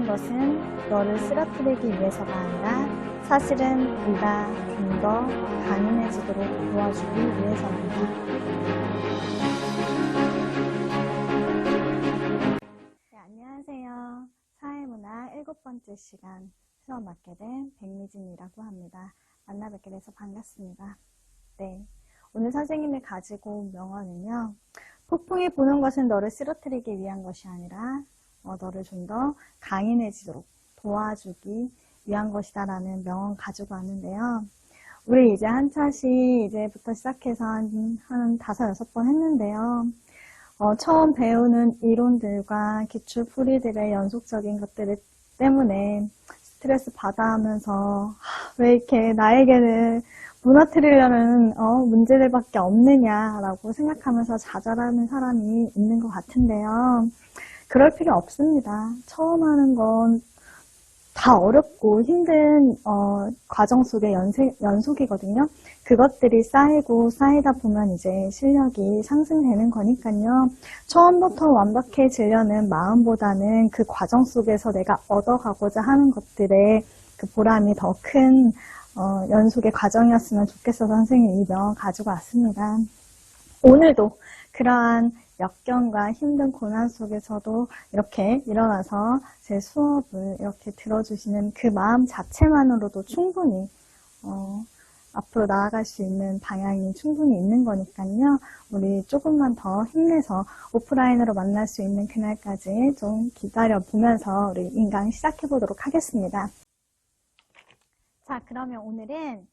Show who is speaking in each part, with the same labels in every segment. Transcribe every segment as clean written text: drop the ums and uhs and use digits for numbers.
Speaker 1: 보는 것은 너를 쓰러뜨리기 위해서가 아니라 사실은 네가 좀 더 강인해지도록 도와주기 위해서란다. 네, 안녕하세요. 사회문화 7번째 시간 수업 맡게 된 백미진이라고 합니다. 만나 뵙게 돼서 반갑습니다. 네, 오늘 선생님이 가지고 온 명언은요. 폭풍이 부는 것은 너를 쓰러뜨리기 위한 것이 아니라 너를 좀 더 강인해지도록 도와주기 위한 것이다 라는 명언 가지고 왔는데요. 우리 이제 한 차씩 이제부터 시작해서 한 5, 6번 했는데요. 처음 배우는 이론들과 기출풀이들의 연속적인 것들 때문에 스트레스 받아 하면서 왜 이렇게 나에게는 무너뜨리려는 문제들밖에 없느냐라고 생각하면서 좌절하는 사람이 있는 것 같은데요. 그럴 필요 없습니다. 처음 하는 건 다 어렵고 힘든 과정 속의 연속이거든요. 그것들이 쌓이고 쌓이다 보면 이제 실력이 상승되는 거니까요. 처음부터 완벽해지려는 마음보다는 그 과정 속에서 내가 얻어가고자 하는 것들의 그 보람이 더 큰 연속의 과정이었으면 좋겠어서 선생님이 이 명언 가지고 왔습니다. 오늘도 그러한 역경과 힘든 고난 속에서도 이렇게 일어나서 제 수업을 이렇게 들어주시는 그 마음 자체만으로도 충분히 앞으로 나아갈 수 있는 방향이 충분히 있는 거니까요. 우리 조금만 더 힘내서 오프라인으로 만날 수 있는 그날까지 좀 기다려보면서 우리 인강 시작해 보도록 하겠습니다. 자, 그러면 오늘은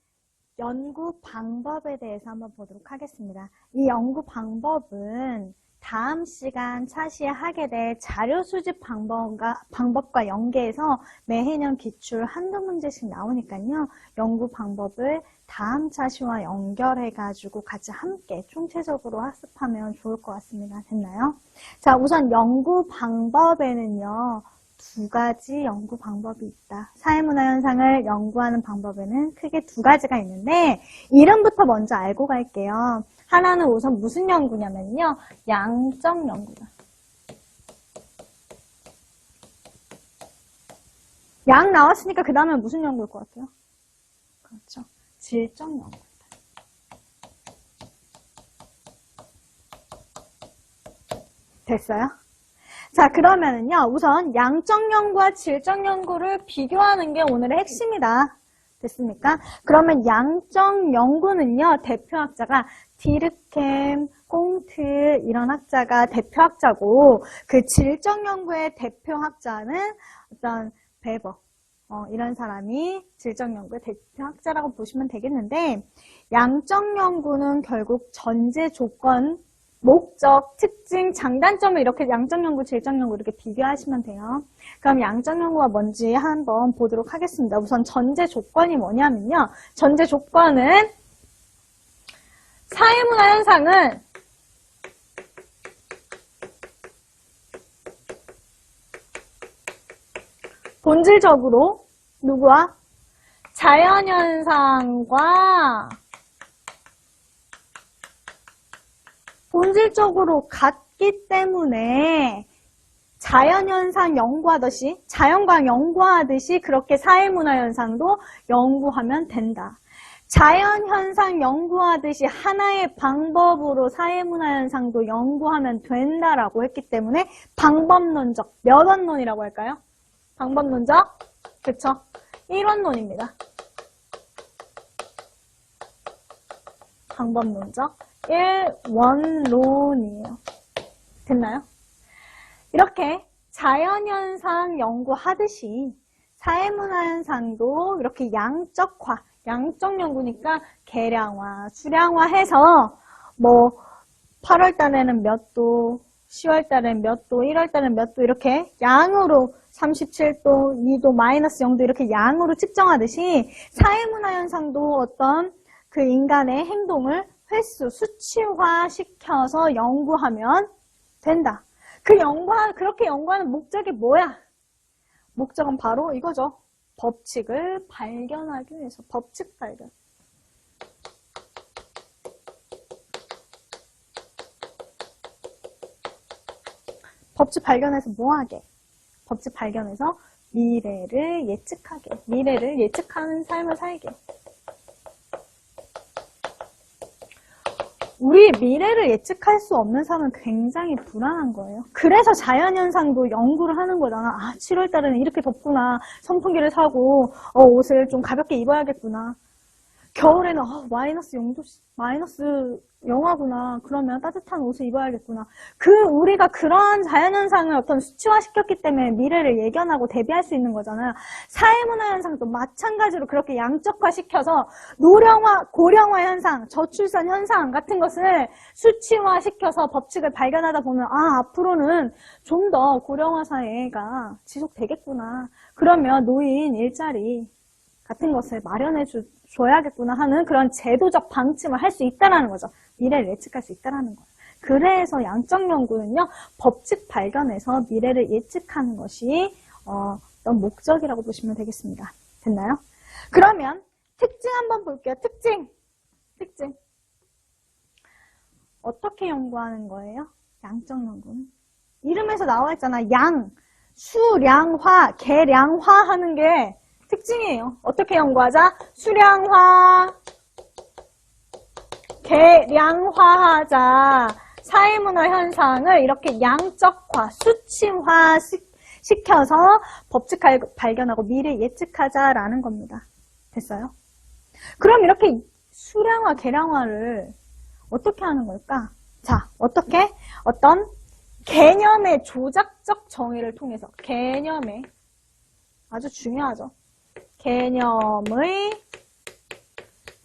Speaker 1: 연구 방법에 대해서 한번 보도록 하겠습니다. 이 연구 방법은 다음 시간 차시에 하게 될 자료 수집 방법과 연계해서 매해년 기출 한두 문제씩 나오니까요. 연구 방법을 다음 차시와 연결해가지고 같이 함께 총체적으로 학습하면 좋을 것 같습니다. 됐나요? 자, 우선 연구 방법에는요. 2가지 연구 방법이 있다. 사회문화 현상을 연구하는 방법에는 크게 2가지가 있는데 이름부터 먼저 알고 갈게요. 하나는 우선 무슨 연구냐면요. 양적 연구다. 양 나왔으니까 그 다음에 무슨 연구일 것 같아요? 그렇죠. 질적 연구다. 됐어요? 자, 그러면은요, 우선 양적 연구와 질적 연구를 비교하는 게 오늘의 핵심이다. 됐습니까? 그러면 양적 연구는요, 대표학자가 디르켐, 꽁트 이런 학자가 대표학자고, 그 질적 연구의 대표학자는 어떤 베버, 이런 사람이 질적 연구의 대표학자라고 보시면 되겠는데, 양적 연구는 결국 전제 조건, 목적, 특징, 장단점을 이렇게 양적 연구, 질적 연구 이렇게 비교하시면 돼요. 그럼 양적 연구가 뭔지 한번 보도록 하겠습니다. 우선 전제 조건이 뭐냐면요. 전제 조건은 사회문화 현상은 본질적으로 누구와? 자연현상과 본질적으로 같기 때문에 자연현상 연구하듯이, 자연과학 연구하듯이 그렇게 사회문화현상도 연구하면 된다. 자연현상 연구하듯이 하나의 방법으로 사회문화현상도 연구하면 된다라고 했기 때문에 방법론적, 몇 원론이라고 할까요? 방법론적, 그쵸? 1원론입니다. 방법론적 1원론이에요. 됐나요? 이렇게 자연현상 연구하듯이 사회문화현상도 이렇게 양적화, 양적 연구니까 계량화, 수량화해서 뭐 8월달에는 몇 도, 10월달에는 몇 도, 1월달에는 몇 도 이렇게 양으로 37도, 2도, 마이너스 0도 이렇게 양으로 측정하듯이 사회문화현상도 어떤 그 인간의 행동을 횟수, 수치화 시켜서 연구하면 된다. 그렇게 연구하는 목적이 뭐야? 목적은 바로 이거죠. 법칙을 발견하기 위해서. 법칙 발견. 법칙 발견해서 뭐하게? 법칙 발견해서 미래를 예측하게, 미래를 예측하는 삶을 살게. 우리 미래를 예측할 수 없는 삶은 굉장히 불안한 거예요. 그래서 자연현상도 연구를 하는 거잖아. 아, 7월 달에는 이렇게 덥구나. 선풍기를 사고 옷을 좀 가볍게 입어야겠구나. 겨울에는 마이너스 0도, 마이너스 영하구나. 그러면 따뜻한 옷을 입어야겠구나. 우리가 그런 자연현상을 어떤 수치화시켰기 때문에 미래를 예견하고 대비할 수 있는 거잖아요. 사회문화현상도 마찬가지로 그렇게 양적화시켜서 노령화, 고령화 현상, 저출산 현상 같은 것을 수치화시켜서 법칙을 발견하다 보면 앞으로는 좀 더 고령화 사회가 지속되겠구나. 그러면 노인 일자리 같은 것을 마련해 줘야겠구나 하는 그런 제도적 방침을 할 수 있다는 거죠. 미래를 예측할 수 있다는 거예요. 그래서 양적 연구는요, 법칙 발견에서 미래를 예측하는 것이 어떤 목적이라고 보시면 되겠습니다. 됐나요? 그러면 특징 한번 볼게요. 특징. 어떻게 연구하는 거예요? 양적 연구는. 이름에서 나와 있잖아. 수량화, 계량화 하는 게 특징이에요. 어떻게 연구하자? 수량화, 계량화하자. 사회문화 현상을 이렇게 양적화, 수치화 시켜서 법칙 발견하고 미래 예측하자라는 겁니다. 됐어요? 그럼 이렇게 수량화, 계량화를 어떻게 하는 걸까? 자, 어떻게? 어떤 개념의 조작적 정의를 통해서, 개념의, 아주 중요하죠. 개념의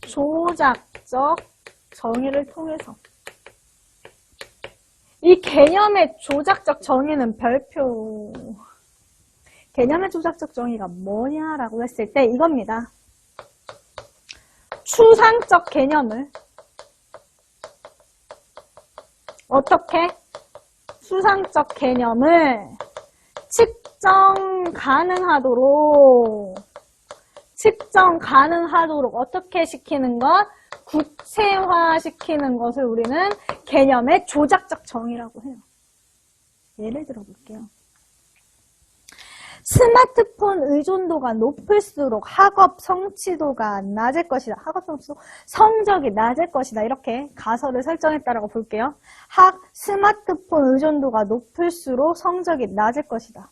Speaker 1: 조작적 정의를 통해서. 이 개념의 조작적 정의는 별표. 개념의 조작적 정의가 뭐냐라고 했을 때 이겁니다. 추상적 개념을 어떻게? 추상적 개념을 측정 가능하도록 어떻게 시키는 것? 구체화시키는 것을 우리는 개념의 조작적 정의라고 해요. 예를 들어 볼게요. 스마트폰 의존도가 높을수록 학업 성취도가 낮을 것이다. 학업 성취도, 성적이 낮을 것이다. 이렇게 가설을 설정했다라고 볼게요. 스마트폰 의존도가 높을수록 성적이 낮을 것이다.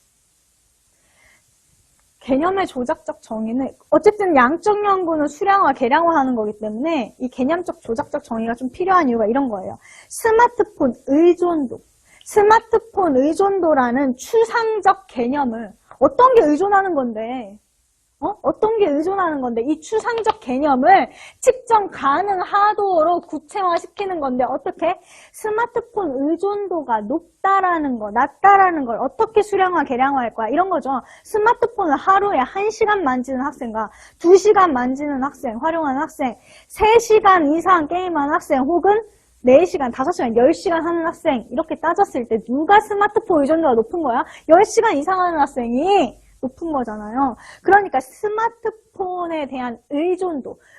Speaker 1: 개념의 조작적 정의는 어쨌든 양적 연구는 수량화, 계량화 하는 거기 때문에 이 개념적 조작적 정의가 좀 필요한 이유가 이런 거예요. 스마트폰 의존도라는 추상적 개념을 어떤 게 의존하는 건데 이 추상적 개념을 측정 가능하도록 구체화시키는 건데 어떻게? 스마트폰 의존도가 높다라는 거, 낮다라는 걸 어떻게 수량화, 계량화할 거야? 이런 거죠. 스마트폰을 하루에 1시간 만지는 학생과 2시간 만지는 학생, 활용하는 학생, 3시간 이상 게임하는 학생 혹은 4시간, 5시간, 10시간 하는 학생 이렇게 따졌을 때 누가 스마트폰 의존도가 높은 거야? 10시간 이상 하는 학생이 높은 거잖아요. 그러니까 스마트폰에 대한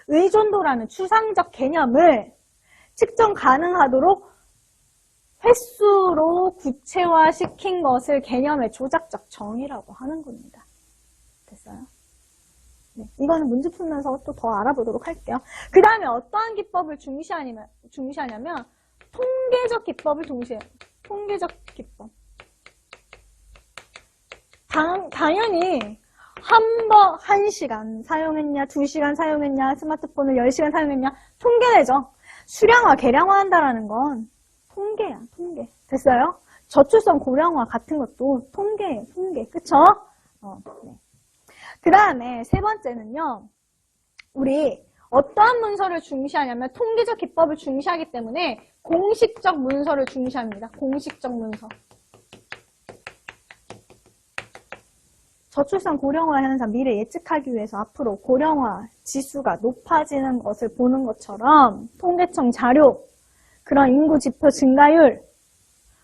Speaker 1: 의존도라는 추상적 개념을 측정 가능하도록 횟수로 구체화시킨 것을 개념의 조작적 정의라고 하는 겁니다. 됐어요? 네, 이거는 문제 풀면서 또 더 알아보도록 할게요. 그 다음에 어떠한 기법을 중시하냐면 통계적 기법을 중시해요. 통계적 기법. 당연히 1시간 사용했냐, 2시간 사용했냐, 스마트폰을 10시간 사용했냐, 통계내죠. 수량화, 계량화 한다라는 건 통계야, 통계. 됐어요? 저출산 고령화 같은 것도 통계예요, 통계. 그쵸? 네. 그 다음에 세 번째는요, 우리 어떠한 문서를 중시하냐면 통계적 기법을 중시하기 때문에 공식적 문서를 중시합니다. 공식적 문서. 저출산 고령화 현상 미래 예측하기 위해서 앞으로 고령화 지수가 높아지는 것을 보는 것처럼 통계청 자료, 그런 인구 지표 증가율,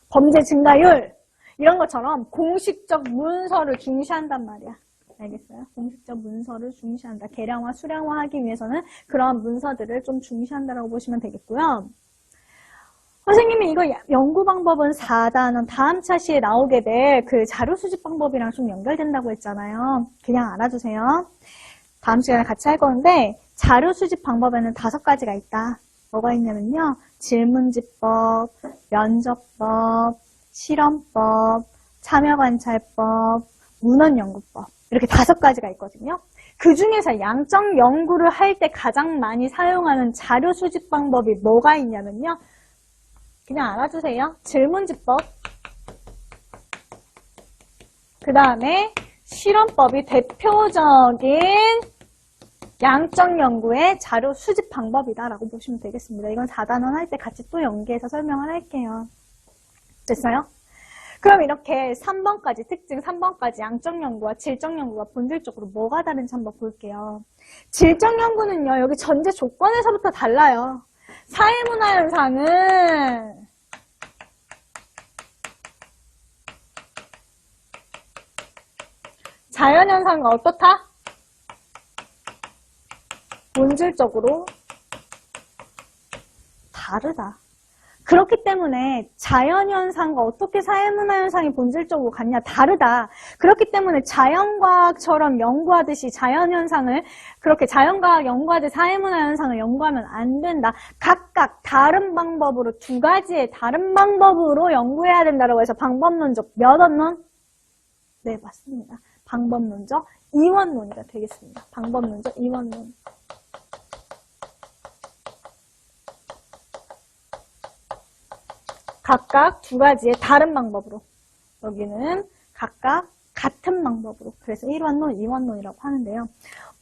Speaker 1: 범죄 증가율 이런 것처럼 공식적 문서를 중시한단 말이야. 알겠어요? 공식적 문서를 중시한다. 계량화, 수량화 하기 위해서는 그런 문서들을 좀 중시한다라고 보시면 되겠고요. 선생님이 이거 연구 방법은 4단원 다음 차시에 나오게 될 그 자료 수집 방법이랑 좀 연결된다고 했잖아요. 그냥 알아두세요. 다음 시간에 같이 할 건데 자료 수집 방법에는 5가지가 있다. 뭐가 있냐면요. 질문지법, 면접법, 실험법, 참여관찰법, 문헌연구법 이렇게 5가지가 있거든요. 그 중에서 양적 연구를 할 때 가장 많이 사용하는 자료 수집 방법이 뭐가 있냐면요. 그냥 알아두세요. 질문지법, 그 다음에 실험법이 대표적인 양적 연구의 자료 수집 방법이다라고 보시면 되겠습니다. 이건 4단원 할 때 같이 또 연계해서 설명을 할게요. 됐어요? 그럼 이렇게 3번까지, 특징 3번까지 양적 연구와 질적 연구가 본질적으로 뭐가 다른지 한번 볼게요. 질적 연구는요, 여기 전제 조건에서부터 달라요. 사회문화 현상은 자연현상과 어떻다? 본질적으로 다르다. 그렇기 때문에 자연현상과 어떻게 사회문화현상이 본질적으로 같냐? 다르다. 그렇기 때문에 자연과학처럼 연구하듯이 자연현상을 그렇게 자연과학 연구하듯이 사회문화현상을 연구하면 안 된다. 각각 다른 방법으로 2가지의 다른 방법으로 연구해야 된다고 해서 방법론적 몇 원론? 네, 맞습니다. 방법론적 2원론이 되겠습니다. 방법론적 2원론. 각각 2가지의 다른 방법으로. 여기는 각각 같은 방법으로. 그래서 1원론, 2원론이라고 하는데요.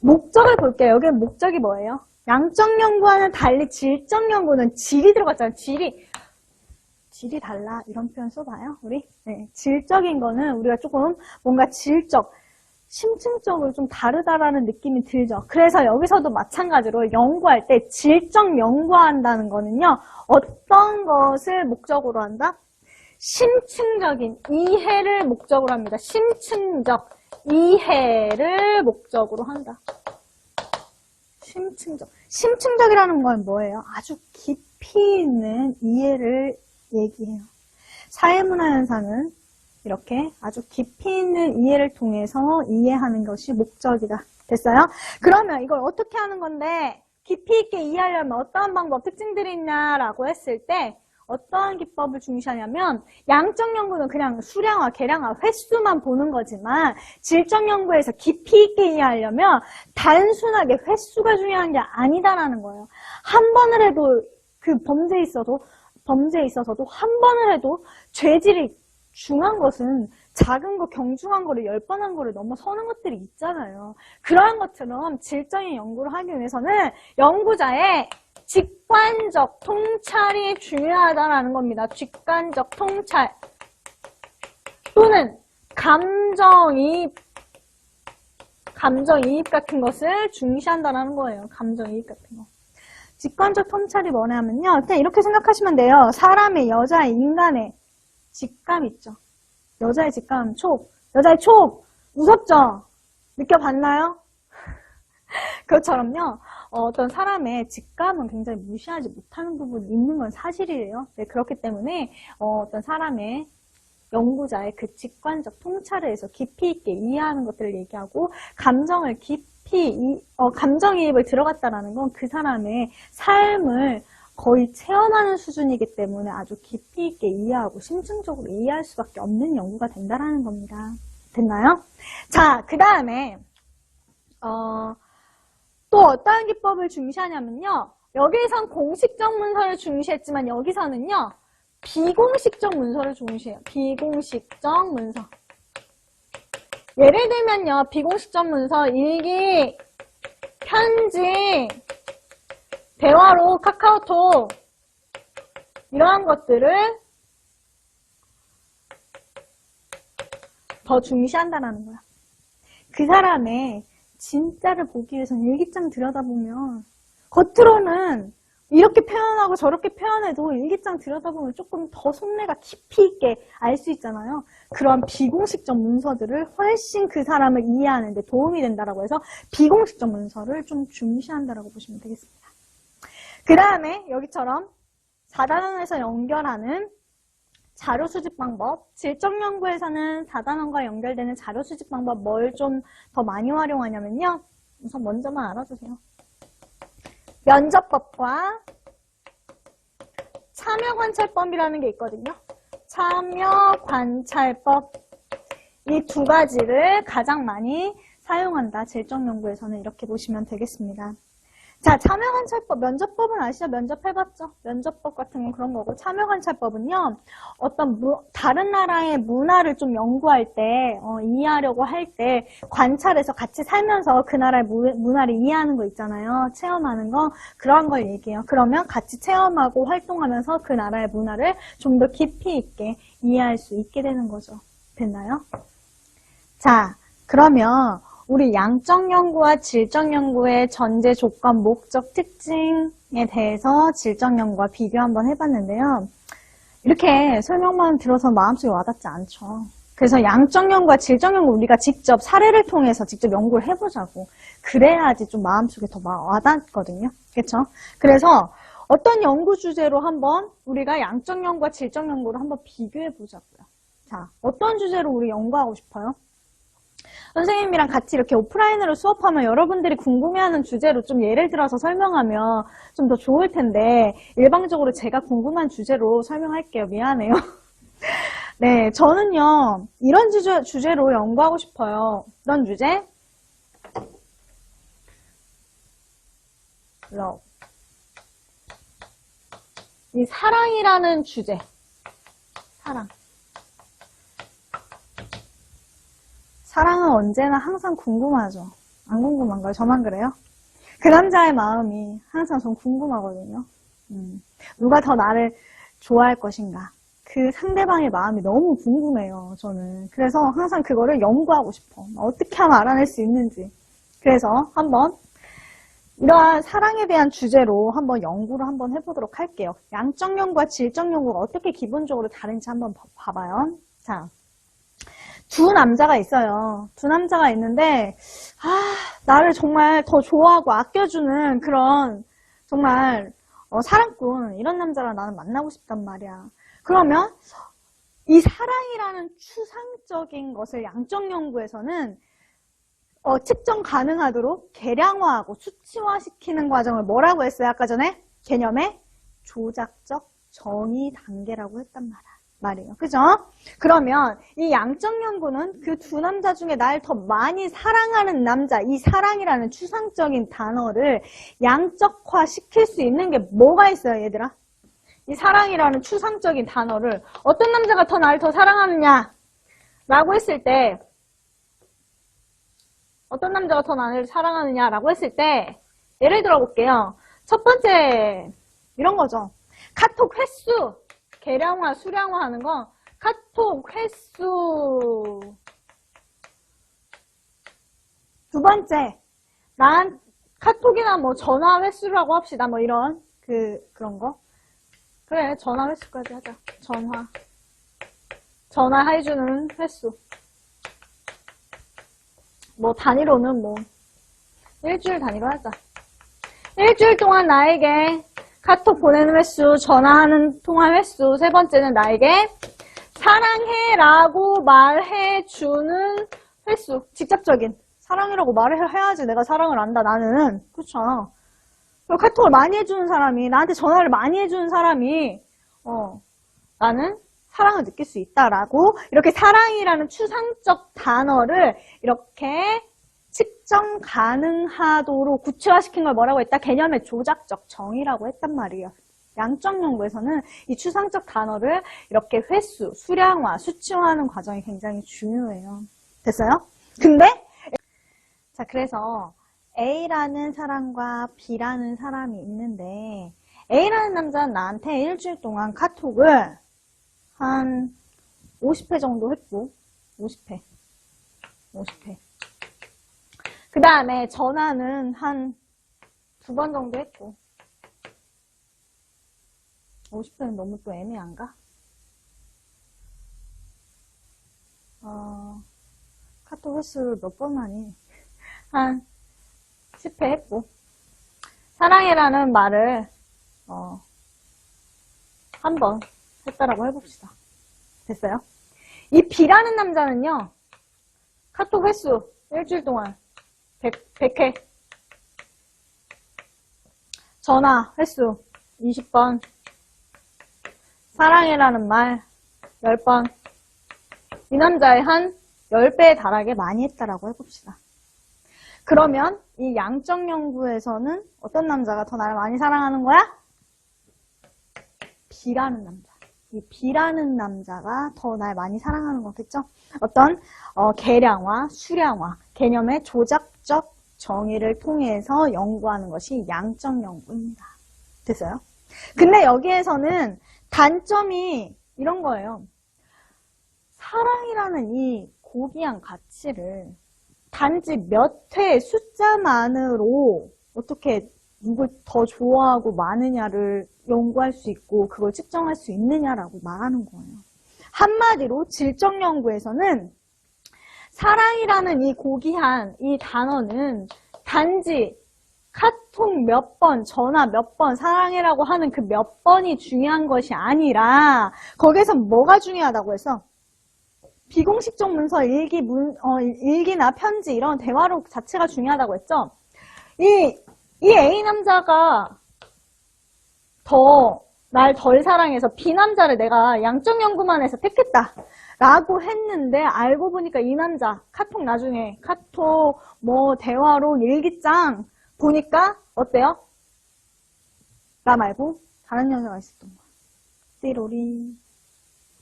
Speaker 1: 목적을 볼게요. 여기는 목적이 뭐예요? 양적 연구와는 달리 질적 연구는 질이 들어갔잖아요. 질이 달라. 이런 표현 써봐요. 우리. 네. 질적인 거는 우리가 조금 뭔가 질적, 심층적으로 좀 다르다라는 느낌이 들죠. 그래서 여기서도 마찬가지로 연구할 때 질적 연구한다는 거는요. 어떤 것을 목적으로 한다? 심층적인 이해를 목적으로 합니다. 심층적 이해를 목적으로 한다. 심층적이라는 건 뭐예요? 아주 깊이 있는 이해를 얘기해요. 사회문화 현상은 이렇게 아주 깊이 있는 이해를 통해서 이해하는 것이 목적이다. 됐어요? 그러면 이걸 어떻게 하는 건데 깊이 있게 이해하려면 어떠한 방법, 특징들이 있냐라고 했을 때 어떠한 기법을 중시하냐면 양적 연구는 그냥 수량화, 계량화, 횟수만 보는 거지만 질적 연구에서 깊이 있게 이해하려면 단순하게 횟수가 중요한 게 아니다라는 거예요. 한 번을 해도 그 범죄에 있어서도 한 번을 해도 죄질이 중한 것은 작은 거, 경중한 거를 10번 한 거를 넘어서는 것들이 있잖아요. 그러한 것처럼 질적인 연구를 하기 위해서는 연구자의 직관적 통찰이 중요하다는 겁니다. 직관적 통찰 또는 감정이입 같은 것을 중시한다는 거예요. 감정이입 같은 거. 직관적 통찰이 뭐냐면요. 그냥 이렇게 생각하시면 돼요. 사람의, 여자의, 인간의 직감 있죠. 여자의 직감, 촉. 여자의 촉, 무섭죠? 느껴봤나요? 그것처럼요. 어떤 사람의 직감은 굉장히 무시하지 못하는 부분이 있는 건 사실이에요. 네, 그렇기 때문에 어떤 사람의 연구자의 그 직관적 통찰을 해서 깊이 있게 이해하는 것들을 얘기하고 감정을 감정이입을 들어갔다라는 건 그 사람의 삶을 거의 체험하는 수준이기 때문에 아주 깊이 있게 이해하고 심층적으로 이해할 수밖에 없는 연구가 된다라는 겁니다. 됐나요? 자, 그 다음에 또 어떠한 기법을 중시하냐면요. 여기선 공식적 문서를 중시했지만 여기서는요. 비공식적 문서를 중시해요. 비공식적 문서. 예를 들면요. 비공식적 문서, 일기, 편지, 대화로 카카오톡 이러한 것들을 더 중시한다는 거야. 그 사람의 진짜를 보기 위해서는 일기장 들여다보면 겉으로는 이렇게 표현하고 저렇게 표현해도 일기장 들여다보면 조금 더 속내가 깊이 있게 알 수 있잖아요. 그런 비공식적 문서들을 훨씬 그 사람을 이해하는 데 도움이 된다고 해서 비공식적 문서를 좀 중시한다고 보시면 되겠습니다. 그 다음에 여기처럼 4단원에서 연결하는 자료 수집 방법, 질적 연구에서는 4단원과 연결되는 자료 수집 방법 뭘 좀 더 많이 활용하냐면요. 우선 먼저만 알아두세요. 면접법과 참여관찰법이라는 게 있거든요. 참여관찰법. 이 두 가지를 가장 많이 사용한다. 질적 연구에서는 이렇게 보시면 되겠습니다. 자, 참여관찰법, 면접법은 아시죠? 면접해봤죠? 면접법 같은 건 그런 거고, 참여관찰법은요, 어떤 다른 나라의 문화를 좀 연구할 때, 이해하려고 할 때, 관찰해서 같이 살면서 그 나라의 문화를 이해하는 거 있잖아요. 체험하는 거, 그런 걸 얘기해요. 그러면 같이 체험하고 활동하면서 그 나라의 문화를 좀 더 깊이 있게 이해할 수 있게 되는 거죠. 됐나요? 자, 그러면 우리 양적 연구와 질적 연구의 전제 조건, 목적, 특징에 대해서 질적 연구와 비교 한번 해봤는데요. 이렇게 설명만 들어서 마음속에 와닿지 않죠. 그래서 양적 연구와 질적 연구 우리가 직접 사례를 통해서 직접 연구를 해보자고. 그래야지 좀 마음속에 더 와닿거든요. 그렇죠? 그래서 어떤 연구 주제로 한번 우리가 양적 연구와 질적 연구를 한번 비교해 보자고요. 자, 어떤 주제로 우리 연구하고 싶어요? 선생님이랑 같이 이렇게 오프라인으로 수업하면 여러분들이 궁금해하는 주제로 좀 예를 들어서 설명하면 좀 더 좋을 텐데 일방적으로 제가 궁금한 주제로 설명할게요. 미안해요. 네, 저는요 이런 주제로 연구하고 싶어요. 어떤 주제? love. 이 사랑이라는 주제. 사랑. 사랑은 언제나 항상 궁금하죠. 안 궁금한가요? 저만 그래요? 그 남자의 마음이 항상 전 궁금하거든요. 누가 더 나를 좋아할 것인가. 그 상대방의 마음이 너무 궁금해요. 저는. 그래서 항상 그거를 연구하고 싶어. 어떻게 하면 알아낼 수 있는지. 그래서 한번 이러한 사랑에 대한 주제로 한번 연구를 한번 해보도록 할게요. 양적 연구와 질적 연구가 어떻게 기본적으로 다른지 한번 봐봐요. 자. 두 남자가 있어요. 두 남자가 있는데 나를 정말 더 좋아하고 아껴주는 그런 정말 사랑꾼 이런 남자랑 나는 만나고 싶단 말이야. 그러면 이 사랑이라는 추상적인 것을 양적 연구에서는 측정 가능하도록 계량화하고 수치화시키는 과정을 뭐라고 했어요? 아까 전에 개념의 조작적 정의 단계라고 했단 말이에요. 그죠? 그러면 이 양적 연구는 그 두 남자 중에 날 더 많이 사랑하는 남자, 이 사랑이라는 추상적인 단어를 양적화 시킬 수 있는 게 뭐가 있어요, 얘들아? 이 사랑이라는 추상적인 단어를 어떤 남자가 더 나를 더 사랑하느냐? 라고 했을 때 어떤 남자가 더 나를 사랑하느냐? 라고 했을 때 예를 들어 볼게요. 첫 번째 이런 거죠. 카톡 횟수 계량화, 수량화 하는 건 카톡 횟수. 두 번째, 난 카톡이나 뭐 전화 횟수라고 합시다. 뭐 이런 그런 거. 그래, 전화 횟수까지 하자. 전화해주는 횟수. 뭐 단위로는 뭐 일주일 단위로 하자. 일주일 동안 나에게 카톡 보내는 횟수, 전화하는 통화 횟수. 세 번째는 나에게 사랑해 라고 말해주는 횟수. 직접적인. 사랑이라고 말을 해야지 내가 사랑을 안다, 나는. 그렇죠. 카톡을 많이 해주는 사람이, 나한테 전화를 많이 해주는 사람이, 나는 사랑을 느낄 수 있다라고, 이렇게 사랑이라는 추상적 단어를 이렇게 측정 가능하도록 구체화시킨 걸 뭐라고 했다? 개념의 조작적 정의라고 했단 말이에요. 양적 연구에서는 이 추상적 단어를 이렇게 횟수, 수량화, 수치화하는 과정이 굉장히 중요해요. 됐어요? 근데 자, 그래서 A라는 사람과 B라는 사람이 있는데 A라는 남자는 나한테 일주일 동안 카톡을 한 50회 정도 했고 50회 그 다음에 전화는 한 2번 정도 했고 50회는 너무 또 애매한가? 카톡 횟수를 몇 번 하니? 한 10회 했고 사랑해라는 말을 한번 했다라고 해봅시다. 됐어요? 이 B라는 남자는요, 카톡 횟수 일주일 동안 100회, 전화 횟수 20번, 사랑해라는 말 10번, 이 남자의 한 10배에 달하게 많이 했다라고 해봅시다. 그러면 이 양적 연구에서는 어떤 남자가 더 나를 많이 사랑하는 거야? B라는 남자. 이 B라는 남자가 더 날 많이 사랑하는 거겠죠? 어떤 계량화, 수량화, 개념의 조작적 정의를 통해서 연구하는 것이 양적 연구입니다. 됐어요? 근데 여기에서는 단점이 이런 거예요. 사랑이라는 이 고귀한 가치를 단지 몇 회의 숫자만으로 어떻게 누굴 더 좋아하고 많으냐를 연구할 수 있고 그걸 측정할 수 있느냐라고 말하는 거예요. 한마디로 질적 연구에서는 사랑이라는 이 고귀한 이 단어는 단지 카톡 몇 번, 전화 몇 번, 사랑해라고 하는 그 몇 번이 중요한 것이 아니라 거기에서 뭐가 중요하다고 해서 비공식적 문서, 일기나 편지 이런 대화록 자체가 중요하다고 했죠. 이 A 남자가 날 덜 사랑해서 B 남자를 내가 양적 연구만 해서 택했다 라고 했는데 알고 보니까 이 남자 카톡 나중에 카톡 대화록 일기장 보니까 어때요? 나 말고 다른 여자가 있었던 거야. 띠로리.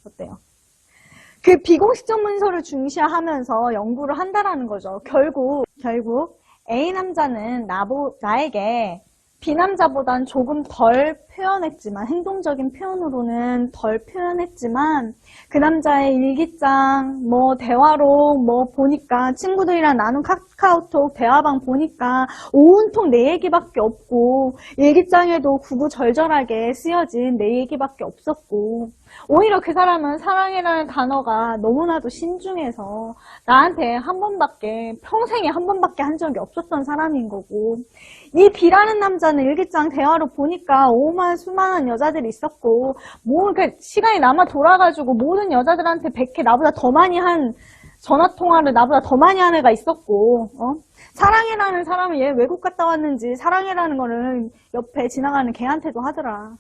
Speaker 1: 어때요? 그 비공식적 문서를 중시하면서 연구를 한다라는 거죠. 결국 A 남자는 나에게 B 남자보단 조금 덜 표현했지만, 행동적인 표현으로는 덜 표현했지만 그 남자의 일기장, 대화록 보니까 친구들이랑 나눈 카카오톡 대화방 보니까 온통 내 얘기밖에 없고 일기장에도 구구절절하게 쓰여진 내 얘기밖에 없었고 오히려 그 사람은 사랑이라는 단어가 너무나도 신중해서 나한테 평생에 한 번밖에 한 적이 없었던 사람인 거고 이 B라는 남자는 일기장 대화로 보니까 수많은 여자들이 있었고 시간이 남아 돌아가지고 모든 여자들한테 100회 나보다 더 많이 한 전화통화를 나보다 더 많이 한 애가 있었고 사랑해라는 사람은 얘 외국 갔다 왔는지 사랑해라는 거는 옆에 지나가는 걔한테도 하더라.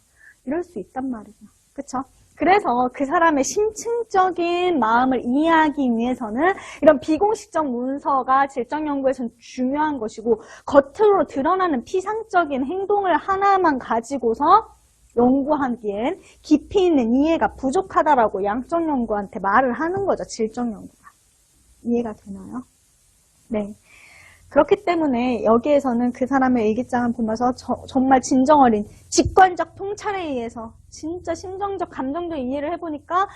Speaker 1: 이럴 수 있단 말이죠. 그쵸? 그래서 그 사람의 심층적인 마음을 이해하기 위해서는 이런 비공식적 문서가 질적 연구에서는 중요한 것이고 겉으로 드러나는 피상적인 행동을 하나만 가지고서 연구하기엔 깊이 있는 이해가 부족하다라고 양적 연구한테 말을 하는 거죠. 질적 연구가. 이해가 되나요? 네. 그렇기 때문에 여기에서는 그 사람의 일기장을 보면서 정말 진정 어린 직관적 통찰에 의해서 진짜 심정적 감정적 이해를 해보니까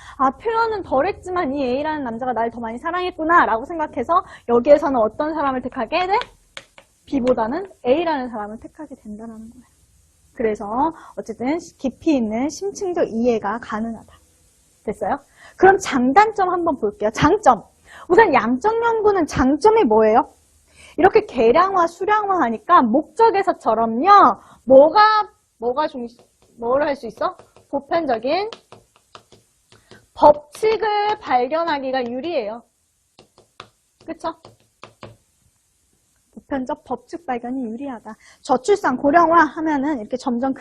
Speaker 1: 표현은 덜했지만 이 A라는 남자가 날 더 많이 사랑했구나 라고 생각해서 여기에서는 어떤 사람을 택하게 돼? B보다는 A라는 사람을 택하게 된다는 거예요. 그래서 어쨌든 깊이 있는 심층적 이해가 가능하다. 됐어요? 그럼 장단점 한번 볼게요. 장점. 우선 양적 연구는 장점이 뭐예요? 이렇게 계량화, 수량화 하니까 목적에서처럼요. 뭐를 할 수 있어? 보편적인 법칙을 발견하기가 유리해요. 그쵸? 보편적 법칙 발견이 유리하다. 저출산 고령화 하면은 이렇게 점점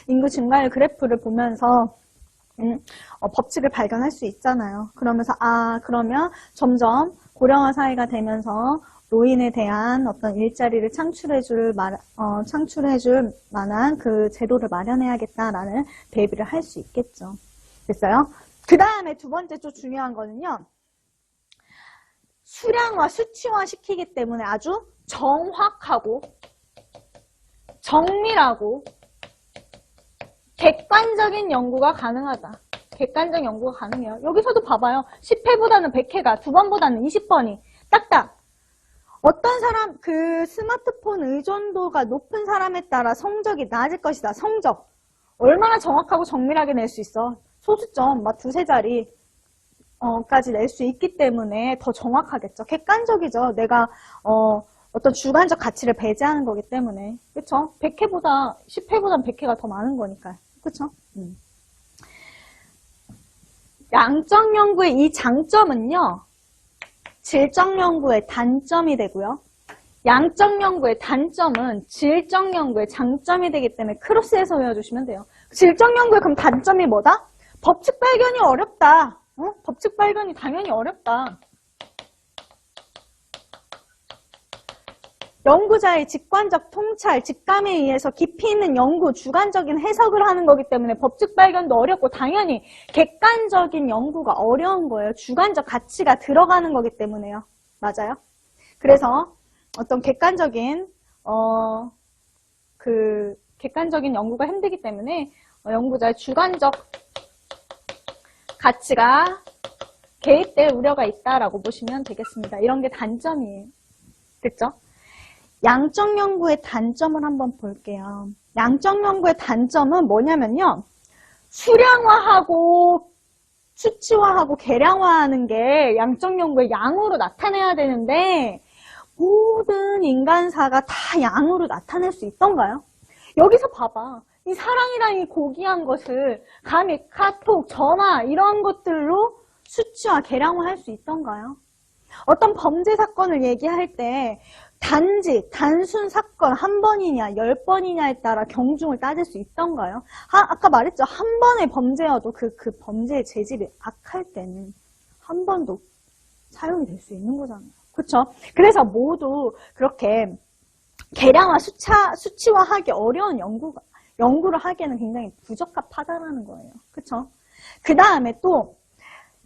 Speaker 1: 인구 증가율 그래프를 보면서 법칙을 발견할 수 있잖아요. 그러면서 그러면 점점 고령화 사회가 되면서 노인에 대한 어떤 일자리를 창출해줄 만한 그 제도를 마련해야겠다라는 대비를 할 수 있겠죠. 됐어요? 그 다음에 두 번째 좀 중요한 거는요. 수량화, 수치화 시키기 때문에 아주 정확하고 정밀하고 객관적인 연구가 가능하다. 객관적 연구가 가능해요. 여기서도 봐봐요. 10회보다는 100회가, 2번보다는 20번이 딱딱. 어떤 사람, 그 스마트폰 의존도가 높은 사람에 따라 성적이 낮을 것이다. 성적. 얼마나 정확하고 정밀하게 낼 수 있어? 소수점, 두세 자리, 까지 낼 수 있기 때문에 더 정확하겠죠. 객관적이죠. 내가, 어떤 주관적 가치를 배제하는 거기 때문에. 그쵸? 10회보단 100회가 더 많은 거니까요. 그쵸? 양적 연구의 이 장점은요, 질적 연구의 단점이 되고요. 양적 연구의 단점은 질적 연구의 장점이 되기 때문에 크로스해서 외워주시면 돼요. 질적 연구의 그럼 단점이 뭐다? 법칙 발견이 어렵다. 법칙 발견이 당연히 어렵다. 연구자의 직관적 통찰, 직감에 의해서 깊이 있는 연구, 주관적인 해석을 하는 거기 때문에 법칙 발견도 어렵고 당연히 객관적인 연구가 어려운 거예요. 주관적 가치가 들어가는 거기 때문에요. 맞아요? 그래서 어떤 객관적인 객관적인 연구가 힘들기 때문에 연구자의 주관적 가치가 개입될 우려가 있다라고 보시면 되겠습니다. 이런 게 단점이에요. 됐죠? 양적 연구의 단점을 한번 볼게요. 양적 연구의 단점은 뭐냐면요. 수량화하고 수치화하고 계량화하는 게 양적 연구의 양으로 나타내야 되는데 모든 인간사가 다 양으로 나타낼 수 있던가요? 여기서 봐봐. 이 사랑이라는 이 고귀한 것을 감히 카톡, 전화 이런 것들로 수치화, 계량화할 수 있던가요? 어떤 범죄 사건을 얘기할 때 단순 사건 한 번이냐 10번이냐에 따라 경중을 따질 수 있던가요? 아까 말했죠. 한 번의 범죄여도 그 범죄의 재질이 악할 때는 한 번도 사용이 될 수 있는 거잖아요. 그렇죠? 그래서 모두 그렇게 계량화, 수치화하기 어려운 연구를 하기에는 굉장히 부적합하다라는 거예요. 그렇죠? 그 다음에 또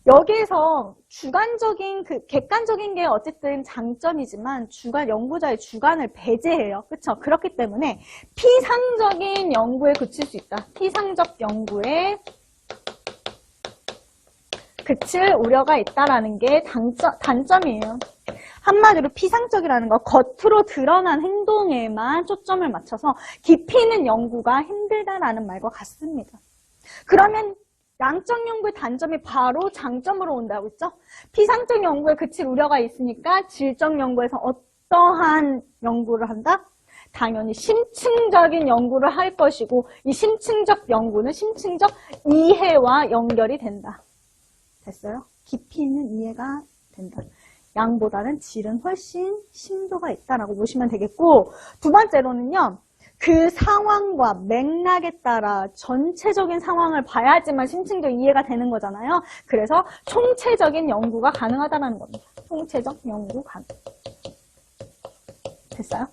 Speaker 1: 여기에서 주관적인 객관적인 게 어쨌든 장점이지만 연구자의 주관을 배제해요. 그렇죠? 그렇기 때문에 피상적인 연구에 그칠 수 있다. 피상적 연구에 그칠 우려가 있다라는 게 단점이에요. 한마디로 피상적이라는 거 겉으로 드러난 행동에만 초점을 맞춰서 깊이 있는 연구가 힘들다라는 말과 같습니다. 그러면 양적 연구의 단점이 바로 장점으로 온다고 했죠? 피상적 연구에 그칠 우려가 있으니까 질적 연구에서 어떠한 연구를 한다? 당연히 심층적인 연구를 할 것이고 이 심층적 연구는 심층적 이해와 연결이 된다. 됐어요? 깊이 있는 이해가 된다. 양보다는 질은 훨씬 심도가 있다라고 보시면 되겠고 두 번째로는요. 그 상황과 맥락에 따라 전체적인 상황을 봐야지만 심층적 이해가 되는 거잖아요. 그래서 총체적인 연구가 가능하다는 겁니다. 총체적 연구 가능. 됐어요?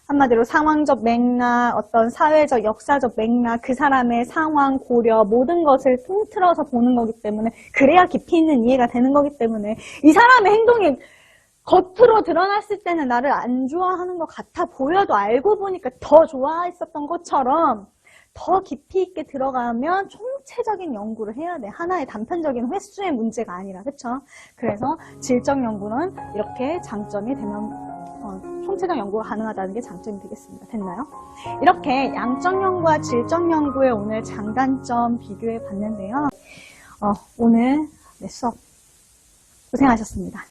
Speaker 1: 한마디로 상황적 맥락, 어떤 사회적, 역사적 맥락, 그 사람의 상황, 고려, 모든 것을 통틀어서 보는 거기 때문에 그래야 깊이 있는 이해가 되는 거기 때문에 이 사람의 행동이 겉으로 드러났을 때는 나를 안 좋아하는 것 같아 보여도 알고 보니까 더 좋아했었던 것처럼 더 깊이 있게 들어가면 총체적인 연구를 해야 돼. 하나의 단편적인 횟수의 문제가 아니라. 그렇죠? 그래서 질적 연구는 이렇게 장점이 되면 총체적 연구가 가능하다는 게 장점이 되겠습니다. 됐나요? 이렇게 양적 연구와 질적 연구의 오늘 장단점 비교해 봤는데요. 오늘 수업 고생하셨습니다.